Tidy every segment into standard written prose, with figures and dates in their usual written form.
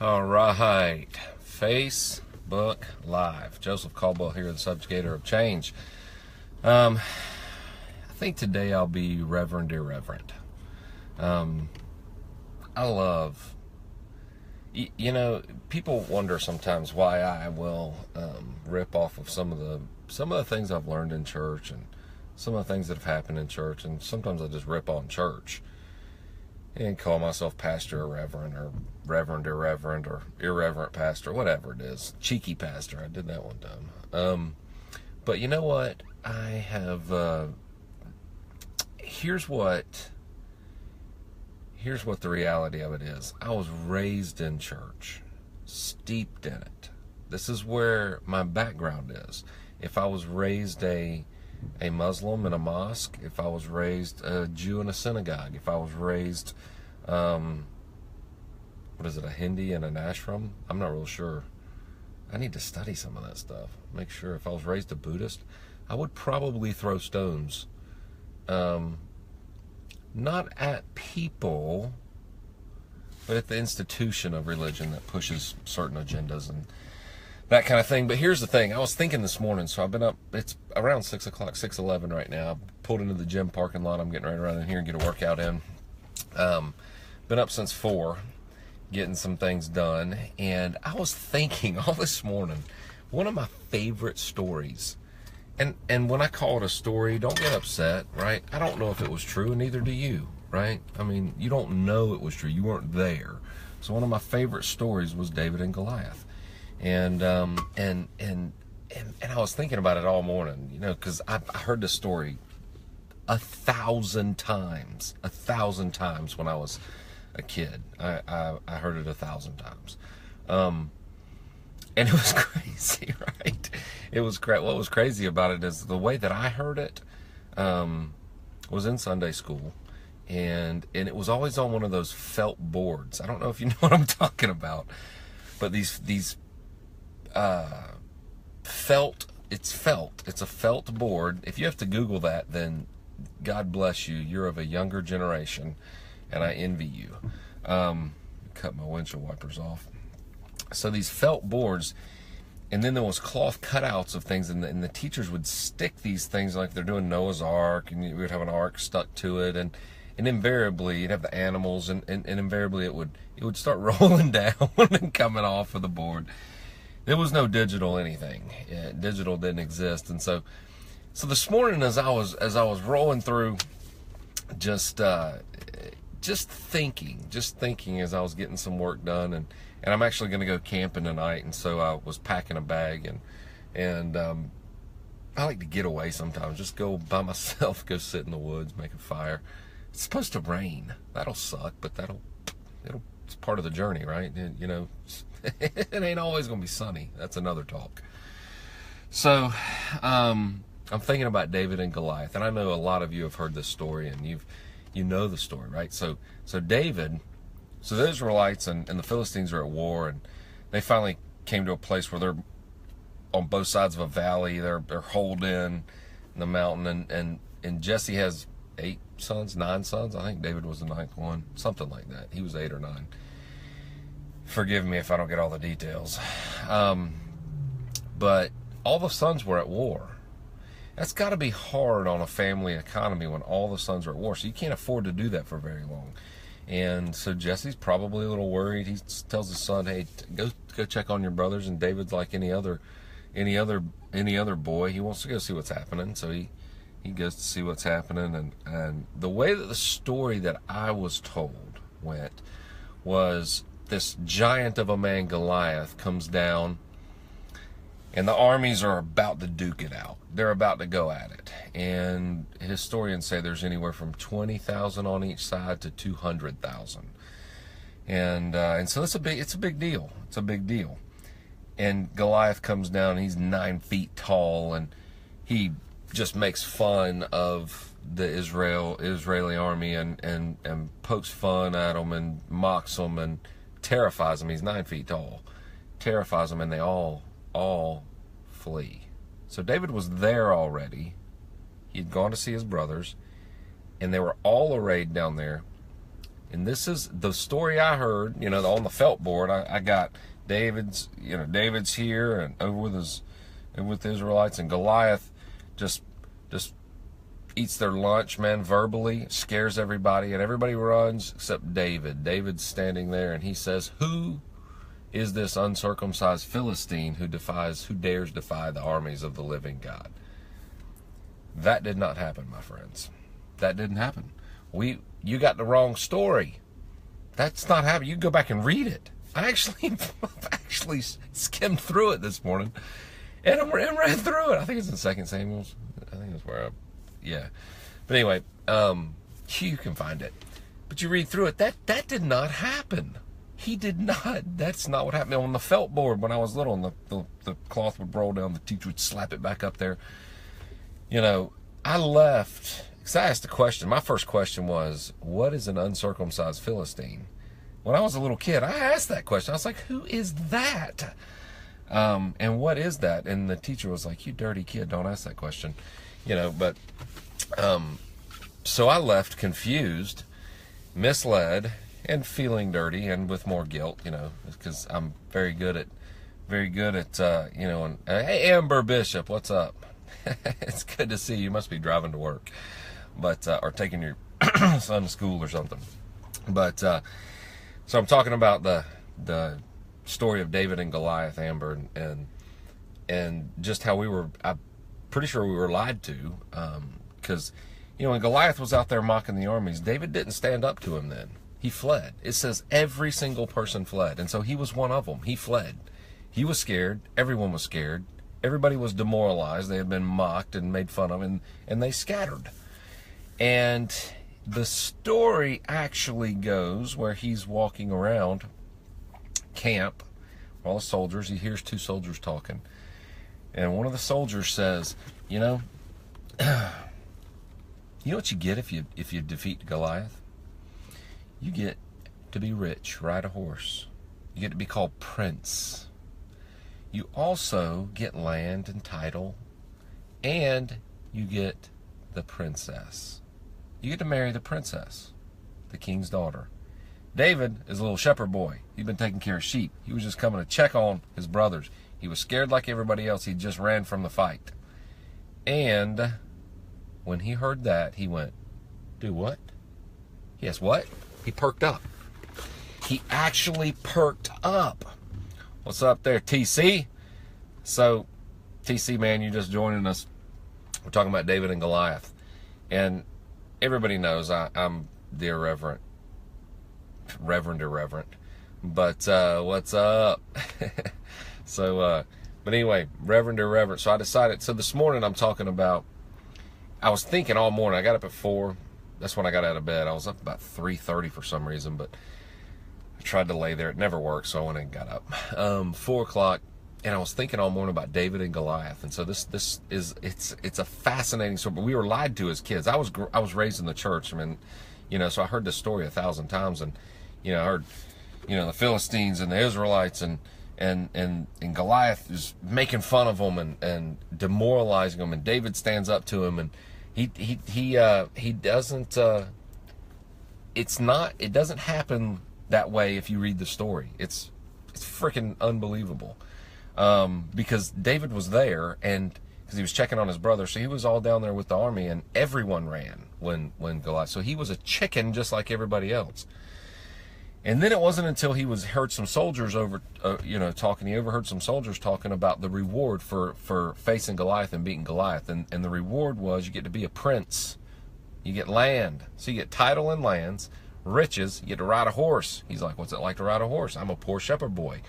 All right, Facebook Live. Joseph Caldwell here, the Subjugator of Change. I think today I'll be Reverend Irreverent. I love, people wonder sometimes why I will rip off of some of the things I've learned in church and some of the things that have happened in church, and sometimes I just rip on church and call myself Pastor Irreverent or Reverend Irreverent or Irreverent Pastor, whatever it is. Cheeky Pastor. I did that one time. But you know what? I have, here's what the reality of it is. I was raised in church, steeped in it. This is where my background is. If I was raised a Muslim in a mosque, if I was raised a Jew in a synagogue, if I was raised, a Hindi in an ashram? I'm not real sure. I need to study some of that stuff. Make sure. If I was raised a Buddhist, I would probably throw stones. Not at people, but at the institution of religion that pushes certain agendas and that kind of thing. But here's the thing. I was thinking this morning, so I've been up, it's around 6 o'clock, 6:11 right now. I pulled into the gym parking lot. I'm getting ready to run in here and get a workout in. Been up since 4, getting some things done. And I was thinking all this morning, one of my favorite stories, and when I call it a story, don't get upset, right? I don't know if it was true, and neither do you, right? I mean, you don't know it was true. You weren't there. So one of my favorite stories was David and Goliath. And I was thinking about it all morning, because I heard this story 1,000 times when I was a kid. I heard it 1,000 times. And it was crazy, right? It was what was crazy about it is the way that I heard it, was in Sunday school. And it was always on one of those felt boards. I don't know if you know what I'm talking about, but these felt. It's a felt board. If you have to Google that, then God bless you. You're of a younger generation, and I envy you. Cut my windshield wipers off. So these felt boards, and then there was cloth cutouts of things, and the teachers would stick these things like they're doing Noah's Ark, and we would have an ark stuck to it, and invariably you'd have the animals, and invariably it would start rolling down and coming off of the board. There was no digital anything. Digital didn't exist. And so this morning as I was rolling through, just thinking as I was getting some work done, and I'm actually going to go camping tonight, and so I was packing a bag, and I like to get away sometimes, just go by myself, go sit in the woods, make a fire. It's supposed to rain. That'll suck, but it's part of the journey, right? It ain't always going to be sunny. That's another talk. So, I'm thinking about David and Goliath, and I know a lot of you have heard this story, and you know the story, right? So David, the Israelites and the Philistines are at war, and they finally came to a place where they're on both sides of a valley. They're holed in the mountain, and Jesse has 9 sons. I think David was the 9th one, something like that. He was 8 or 9. Forgive me if I don't get all the details. But all the sons were at war. That's got to be hard on a family economy when all the sons are at war. So you can't afford to do that for very long. And so Jesse's probably a little worried. He tells his son, "Hey, go check on your brothers." And David's like any other boy. He wants to go see what's happening. So he goes to see what's happening. And the way that the story that I was told went was, this giant of a man, Goliath, comes down, and the armies are about to duke it out. They're about to go at it. And historians say there's anywhere from 20,000 on each side to 200,000. And so it's a big deal. It's a big deal. And Goliath comes down, and he's 9 feet tall, and he just makes fun of the Israeli army and pokes fun at them and mocks them and terrifies them. He's 9 feet tall, terrifies them, and they all flee. So David was there already. He'd gone to see his brothers, and they were all arrayed down there And this is the story I heard, on the felt board. I got David's here and over with the Israelites, and Goliath just eats their lunch, man, verbally, scares everybody, and everybody runs except David. David's standing there, and he says, "Who is this uncircumcised Philistine who dares defy the armies of the living God?" That did not happen, my friends. That didn't happen. You got the wrong story. That's not happening. You can go back and read it. I actually skimmed through it this morning, and I ran through it. I think it's in 2 Samuel. I think that's where yeah. But anyway, you can find it. But you read through it. That did not happen. He did not. That's not what happened. On the felt board when I was little, and the cloth would roll down, the teacher would slap it back up there. I left, because I asked a question. My first question was, what is an uncircumcised Philistine? When I was a little kid, I asked that question. I was like, who is that? And what is that? And the teacher was like, you dirty kid, don't ask that question. But so I left confused, misled, and feeling dirty, and with more guilt, because I'm very good at, and, hey, Amber Bishop, what's up? It's good to see you. You must be driving to work, but or taking your son to school or something. But so I'm talking about the story of David and Goliath, Amber, and just how I'm pretty sure we were lied to, because when Goliath was out there mocking the armies, David didn't stand up to him then. He fled. It says every single person fled, and so he was one of them. He fled. He was scared. Everyone was scared. Everybody was demoralized. They had been mocked and made fun of, and they scattered. And the story actually goes where he's walking around camp, all the soldiers. He hears 2 soldiers talking, and one of the soldiers says, you know what you get if you defeat Goliath? You get to be rich, ride a horse. You get to be called prince. You also get land and title, and you get the princess. You get to marry the princess, the king's daughter. David is a little shepherd boy. He'd been taking care of sheep. He was just coming to check on his brothers. He was scared like everybody else. He just ran from the fight. And when he heard that, he went, do what? Yes, what? He perked up. He actually perked up. What's up there, TC? So, TC, man, you just joining us. We're talking about David and Goliath. And everybody knows I'm the irreverent. But what's up? But anyway, Reverend irreverent. So I decided, so this morning I'm talking about, I was thinking all morning. I got up at 4. That's when I got out of bed. I was up about 3:30 for some reason, but I tried to lay there. It never worked, so I went and got up. 4 o'clock, and I was thinking all morning about David and Goliath. And so this is it's a fascinating story. But we were lied to as kids. I was raised in the church. I mean, so I heard this story 1,000 times, and I heard the Philistines and the Israelites and Goliath is making fun of them and demoralizing them, and David stands up to him, and he doesn't it doesn't happen that way if you read the story. It's freaking unbelievable, because David was there, and because he was checking on his brother, so he was all down there with the army, and everyone ran when Goliath, so he was a chicken just like everybody else. And then it wasn't until he heard some soldiers talking. He overheard some soldiers talking about the reward for facing Goliath and beating Goliath. And the reward was you get to be a prince. You get land. So you get title and lands, riches. You get to ride a horse. He's like, what's it like to ride a horse? I'm a poor shepherd boy.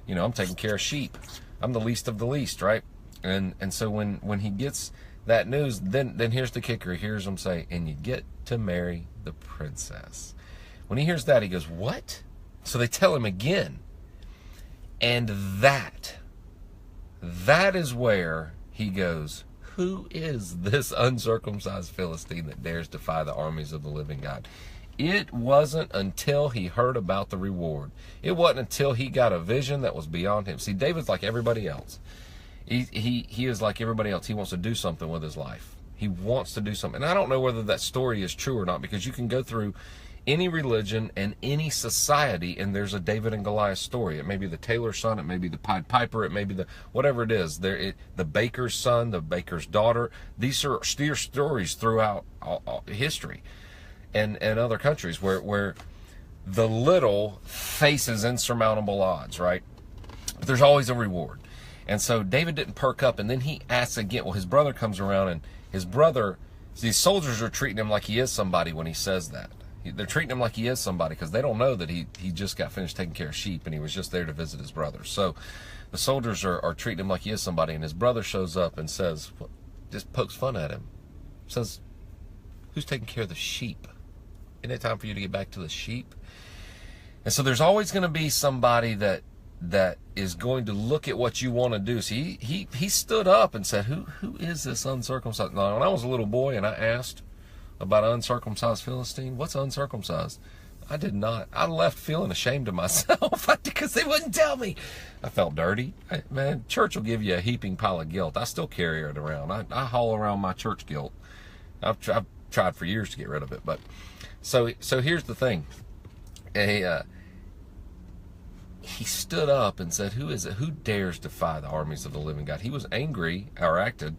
I'm taking care of sheep. I'm the least of the least, right? And so when he gets that news, then here's the kicker. He hears him say, and you get to marry the princess. When he hears that, he goes, what? So they tell him again. And that is where he goes, who is this uncircumcised Philistine that dares defy the armies of the living God? It wasn't until he heard about the reward. It wasn't until he got a vision that was beyond him. See, David's like everybody else. He is like everybody else. He wants to do something with his life. He wants to do something. And I don't know whether that story is true or not, because you can go through any religion and any society, and there's a David and Goliath story. It may be the tailor's son, it may be the Pied Piper, it may be the whatever it is. The baker's son, the baker's daughter. These are stories throughout all history and other countries where the little faces insurmountable odds, right? But there's always a reward. And so David didn't perk up, and then he asks again. Well, his brother comes around, and his brother, these soldiers are treating him like he is somebody when he says that. They're treating him like he is somebody because they don't know that he just got finished taking care of sheep and he was just there to visit his brother. So the soldiers are treating him like he is somebody, and his brother shows up and says, just pokes fun at him. Says, who's taking care of the sheep? Isn't it time for you to get back to the sheep? And so there's always going to be somebody that is going to look at what you want to do. So he stood up and said, who is this uncircumcised? Now, when I was a little boy and I asked about uncircumcised Philistine, what's uncircumcised? I did not. I left feeling ashamed of myself because they wouldn't tell me. I felt dirty. Man, church will give you a heaping pile of guilt. I still carry it around. I haul around my church guilt. I've tried for years to get rid of it. But so here's the thing. He stood up and said, who is it? Who dares defy the armies of the living God? He was angry, or acted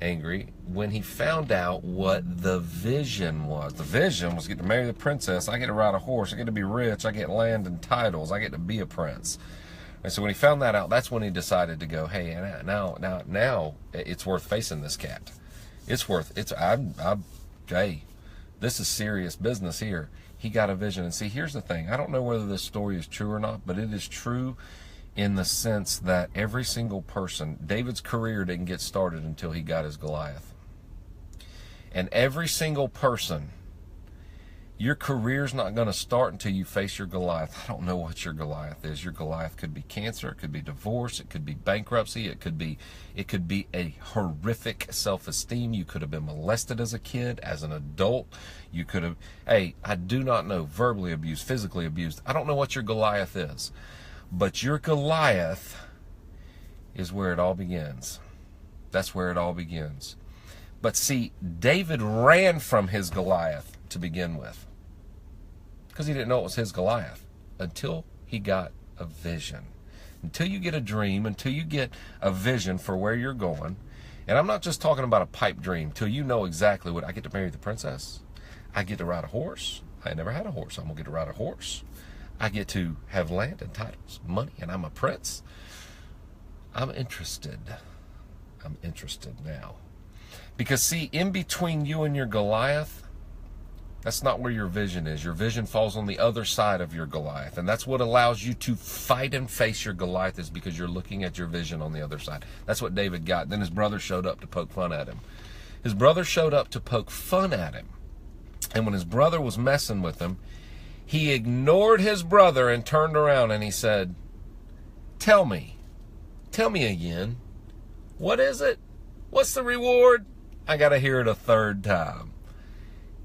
angry, when he found out what the vision was. The vision was get to marry the princess. I get to ride a horse. I get to be rich. I get land and titles. I get to be a prince. And so when he found that out, that's when he decided to go, hey, now it's worth facing this cat. Hey, this is serious business here. He got a vision. And see, here's the thing. I don't know whether this story is true or not, but it is true in the sense that every single person, David's career didn't get started until he got his Goliath. And every single person, your career's not going to start until you face your Goliath. I don't know what your Goliath is. Your Goliath could be cancer, it could be divorce, it could be bankruptcy, it could be a horrific self-esteem. You could have been molested as a kid, as an adult. You could have, I do not know, verbally abused, physically abused. I don't know what your Goliath is. But your Goliath is where it all begins. That's where it all begins. But see, David ran from his Goliath to begin with, because he didn't know it was his Goliath until he got a vision. Until you get a dream, until you get a vision for where you're going. And I'm not just talking about a pipe dream, till you know exactly what, I get to marry the princess. I get to ride a horse. I never had a horse. I'm going to get to ride a horse. I get to have land and titles, money, and I'm a prince. I'm interested. I'm interested now. Because see, in between you and your Goliath, that's not where your vision is. Your vision falls on the other side of your Goliath. And that's what allows you to fight and face your Goliath, is because you're looking at your vision on the other side. That's what David got. Then his brother showed up to poke fun at him. His brother showed up to poke fun at him. And when his brother was messing with him, he ignored his brother and turned around and he said, tell me again, what is it? What's the reward? I got to hear it a third time.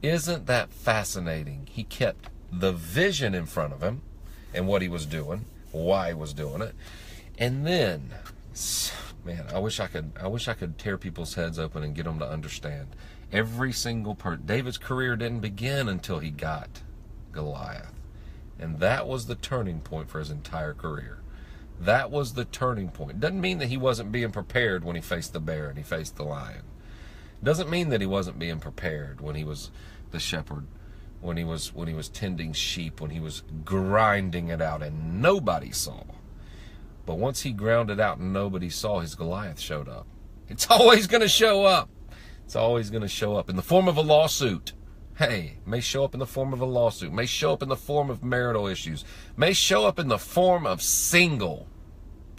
Isn't that fascinating? He kept the vision in front of him and what he was doing, why he was doing it. And then, man, I wish I could tear people's heads open and get them to understand. Every single person, David's career didn't begin until he got Goliath. And that was the turning point for his entire career. That was the turning point. Doesn't mean that he wasn't being prepared when he faced the bear and he faced the lion. Doesn't mean that he wasn't being prepared when he was the shepherd, when he was tending sheep, when he was grinding it out and nobody saw. But once he ground it out and nobody saw, his Goliath showed up. It's always going to show up. It's always going to show up in the form of a lawsuit. Hey, may show up in the form of a lawsuit, may show up in the form of marital issues, may show up in the form of single.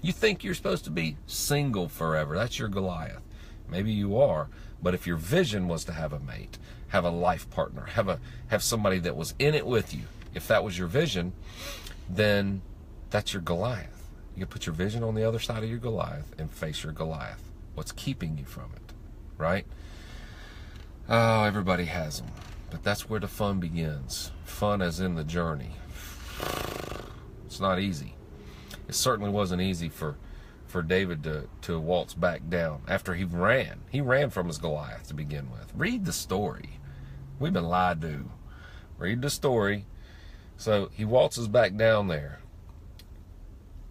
You think you're supposed to be single forever. That's your Goliath. Maybe you are, but if your vision was to have a mate, have a life partner, have somebody that was in it with you, if that was your vision, then that's your Goliath. You can put your vision on the other side of your Goliath and face your Goliath. What's keeping you from it, right? Oh, everybody has them. But that's where the fun begins. Fun as in the journey. It's not easy. It certainly wasn't easy for David to waltz back down after he ran. He ran from his Goliath to begin with. Read the story. We've been lied to. Read the story. So he waltzes back down there,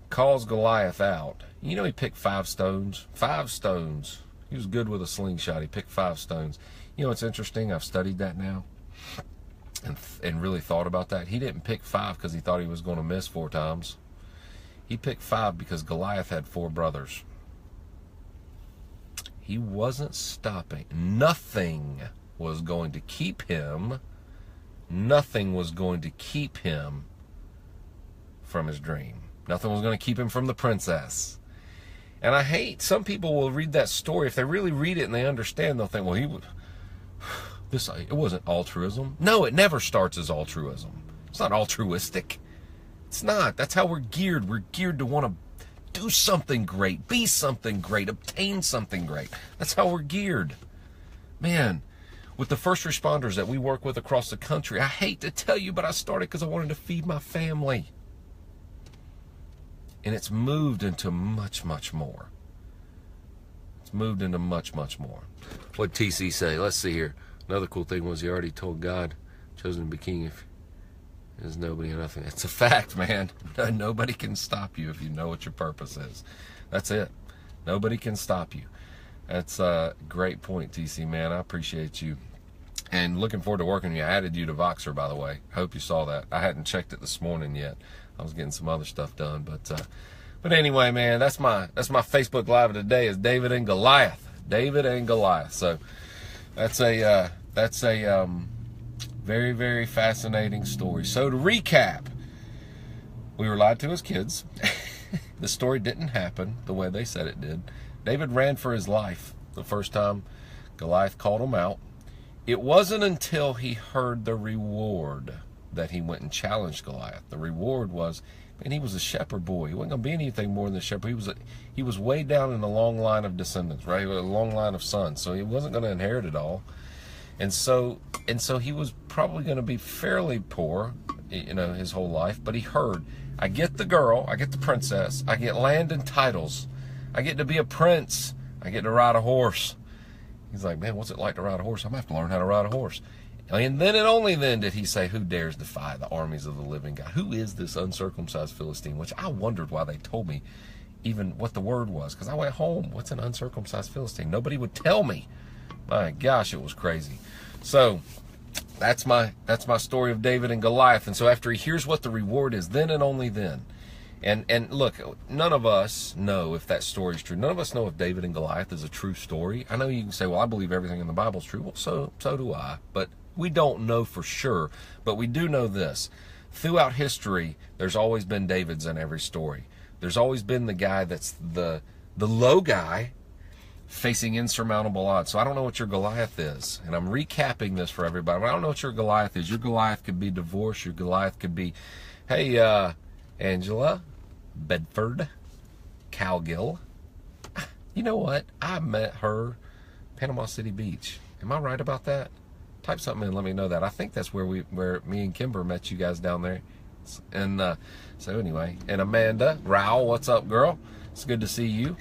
calls Goliath out. You know, he picked 5 stones. 5 stones. He was good with a slingshot. He picked 5 stones. You know, it's interesting. I've studied that now and really thought about that. He didn't pick 5 because he thought he was going to miss 4 times. He picked 5 because Goliath had 4 brothers. He wasn't stopping. Nothing was going to keep him. Nothing was going to keep him from his dream. Nothing was going to keep him from the princess. And I hate, some people will read that story. If they really read it and they understand, they'll think, well, it wasn't altruism. No, it never starts as altruism. It's not altruistic. It's not. That's how we're geared. We're geared to want to do something great, be something great, obtain something great. That's how we're geared. Man, with the first responders that we work with across the country, I hate to tell you, but I started because I wanted to feed my family. And it's moved into much, much more. It's moved into much, much more. What'd TC say? Let's see here. Another cool thing was he already told God, chosen to be king if there's nobody or nothing. It's a fact, man. Nobody can stop you if you know what your purpose is. That's it. Nobody can stop you. That's a great point, TC, man. I appreciate you. And looking forward to working with you. I added you to Voxer, by the way. I hope you saw that. I hadn't checked it this morning yet. I was getting some other stuff done, but anyway, man, that's my Facebook Live of today is David and Goliath. David and Goliath. So that's a very, very fascinating story. So to recap, we were lied to as kids. The story didn't happen the way they said it did. David ran for his life the first time Goliath called him out. It wasn't until he heard the reward that he went and challenged Goliath. The reward was, man, he was a shepherd boy. He wasn't going to be anything more than a shepherd. He was way down in a long line of descendants, right? A long line of sons. So he wasn't going to inherit it all. And so he was probably going to be fairly poor, you know, his whole life. But he heard, I get the girl, I get the princess, I get land and titles, I get to be a prince, I get to ride a horse. He's like, man, what's it like to ride a horse? I'm going to have to learn how to ride a horse. And then and only then did he say, who dares defy the armies of the living God? Who is this uncircumcised Philistine? Which I wondered why they told me even what the word was. Because I went home, what's an uncircumcised Philistine? Nobody would tell me. My gosh, it was crazy. So that's my story of David and Goliath. And so after he hears what the reward is, then and only then. And look, none of us know if that story is true. None of us know if David and Goliath is a true story. I know you can say, well, I believe everything in the Bible is true. Well, so do I. But we don't know for sure. But we do know this. Throughout history, there's always been Davids in every story. There's always been the guy that's the low guy facing insurmountable odds. So I don't know what your Goliath is. And I'm recapping this for everybody. I don't know what your Goliath is. Your Goliath could be divorce. Your Goliath could be, hey, Angela, Bedford, Caldwell. You know what? I met her Panama City Beach. Am I right about that? Type something in and let me know that. I think that's where me and Kimber met you guys down there. And so anyway, and Amanda, Rao, what's up, girl? It's good to see you.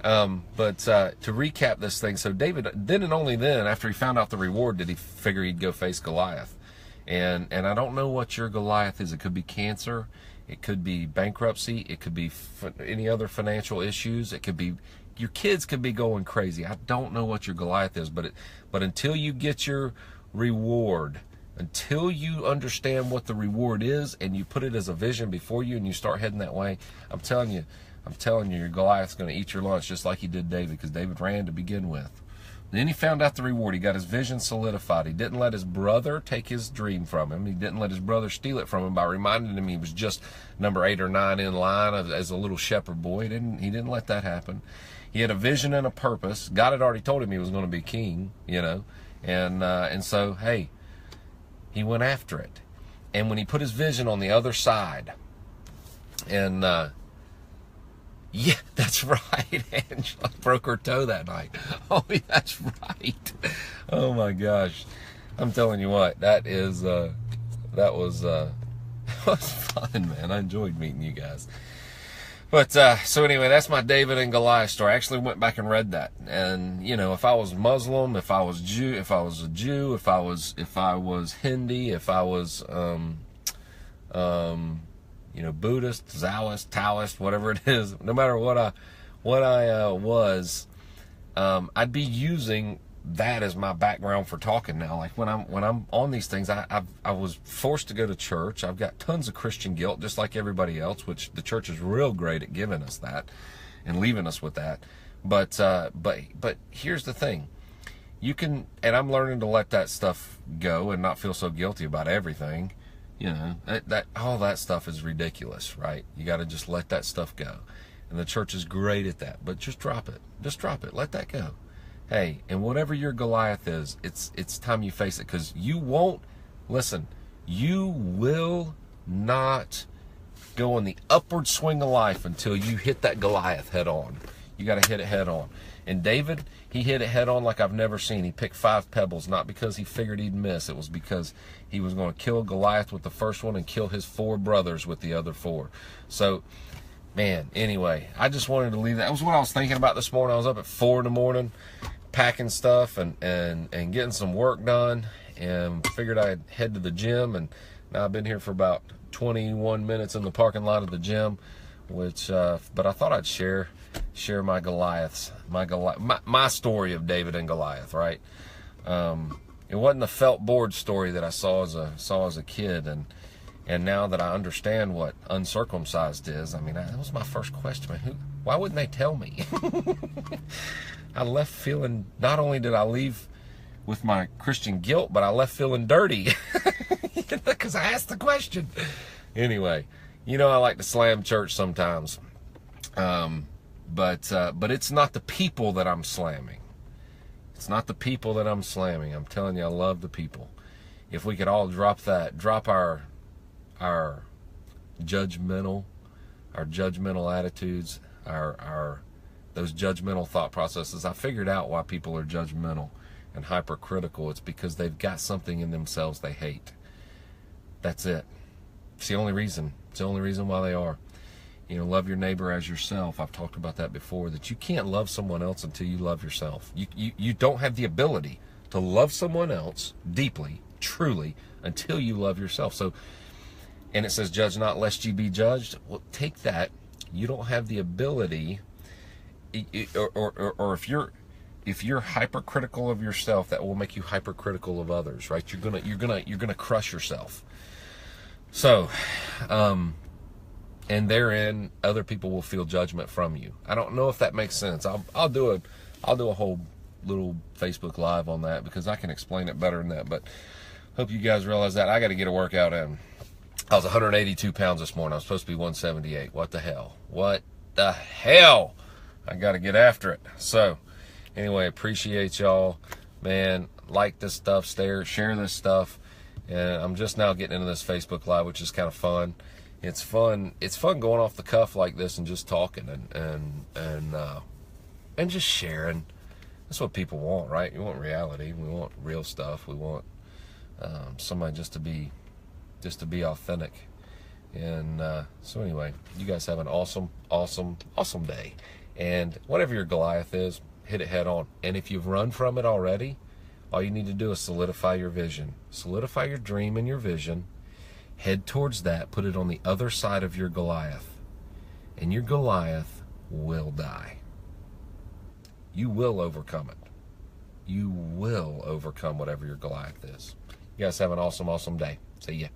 But to recap this thing, so David, then and only then, after he found out the reward, did he figure he'd go face Goliath. And I don't know what your Goliath is. It could be cancer. It could be bankruptcy. It could be any other financial issues. It could be your kids could be going crazy. I don't know what your Goliath is, but until you get your reward, until you understand what the reward is and you put it as a vision before you and you start heading that way, I'm telling you, your Goliath's going to eat your lunch just like he did David, because David ran to begin with. Then he found out the reward. He got his vision solidified. He didn't let his brother take his dream from him. He didn't let his brother steal it from him by reminding him he was just number 8 or 9 in line as a little shepherd boy. He didn't let that happen. He had a vision and a purpose. God had already told him he was going to be king, you know. And so, hey, he went after it. And when he put his vision on the other side, and yeah, that's right. Angela broke her toe that night. Oh, that's right. Oh my gosh. I'm telling you what, that was fun, man. I enjoyed meeting you guys. But so anyway, that's my David and Goliath story. I actually went back and read that, and you know, if I was Muslim, if I was a Jew, if I was Hindi, if I was you know, Buddhist, Taoist, whatever it is, no matter what I was, I'd be using that as my background for talking now. Like when I'm on these things, I was forced to go to church. I've got tons of Christian guilt, just like everybody else, which the church is real great at giving us that and leaving us with that. But here's the thing. You can, and I'm learning to let that stuff go and not feel so guilty about everything. You know, that all that stuff is ridiculous, right? You got to just let that stuff go. And the church is great at that. But just drop it. Just drop it. Let that go. Hey, and whatever your Goliath is, it's time you face it, because you won't, listen, you will not go on the upward swing of life until you hit that Goliath head on. You got to hit it head on. And David, he hit it head on like I've never seen. He picked 5 pebbles, not because he figured he'd miss. It was because he was going to kill Goliath with the first one and kill his 4 brothers with the other 4. So, man, anyway, I just wanted to leave that. That was what I was thinking about this morning. I was up at 4 in the morning packing stuff and getting some work done, and figured I'd head to the gym. And now I've been here for about 21 minutes in the parking lot of the gym, which but I thought I'd share my Goliaths, my story of David and Goliath, right? It wasn't a felt board story that I saw as a kid, and now that I understand what uncircumcised is, I mean, that was my first question. Why wouldn't they tell me? I left feeling, not only did I leave with my Christian guilt, but I left feeling dirty because I asked the question. Anyway, you know, I like to slam church sometimes, but it's not the people that I'm slamming. It's not the people that I'm slamming. I'm telling you, I love the people. If we could all drop our judgmental attitudes, those judgmental thought processes. I figured out why people are judgmental and hypercritical. It's because they've got something in themselves they hate. That's it. It's the only reason. It's the only reason why they are. You know, love your neighbor as yourself. I've talked about that before, that you can't love someone else until you love yourself. You don't have the ability to love someone else deeply, truly, until you love yourself. So, and it says, judge not lest ye be judged. Well, take that. You don't have the ability, or if you're hypercritical of yourself, that will make you hypercritical of others, right? You're gonna crush yourself. So, and therein, other people will feel judgment from you. I don't know if that makes sense. I'll do a whole little Facebook Live on that, because I can explain it better than that. But hope you guys realize that I got to get a workout in. I was 182 pounds this morning. I was supposed to be 178. What the hell? What the hell? I got to get after it. So, anyway, appreciate y'all. Man, like this stuff, share this stuff. And I'm just now getting into this Facebook Live, which is kind of fun. It's fun. It's fun going off the cuff like this and just talking and just sharing. That's what people want, right? You want reality. We want real stuff. We want somebody just to be authentic. And so anyway, you guys have an awesome day. And whatever your Goliath is, hit it head on. And if you've run from it already, all you need to do is solidify your vision. Solidify your dream and your vision. Head towards that. Put it on the other side of your Goliath. And your Goliath will die. You will overcome it. You will overcome whatever your Goliath is. You guys have an awesome day. See ya.